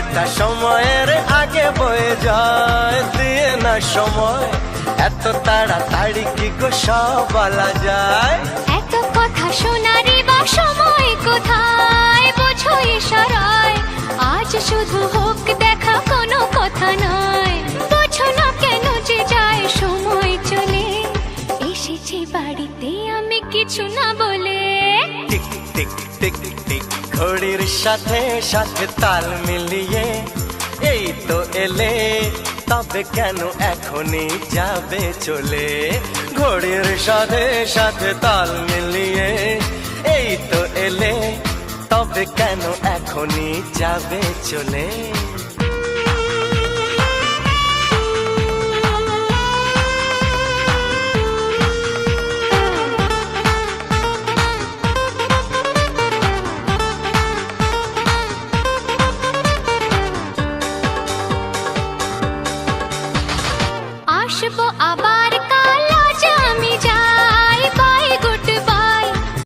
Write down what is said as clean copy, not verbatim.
সময়টা সময়ের আগে বয়ে যায়, দিয়ে না সময় এত তাড়াতাড়ি কি গো সব বলা যায়। এত কথা শোনারই বা সময় কোথায়, বোঝো ইশারায় আজ শুধু হোক দেখা, কোনো কথা নয়। বোঝো না কেন যে যায় সময় চলে, এসেছি বাড়িতে আমি কিছু না বলে। টিক টিক টিক টিক ঘড়ির সাথে সাথে তাল মিলিয়ে এই তো এলে, তবে কেন এখনই যাবে চলে। ঘড়ির সাথে সাথে তাল মিলিয়ে এই তো এলে, তবে কেন এখনই যাবে চলে। আসবো আবার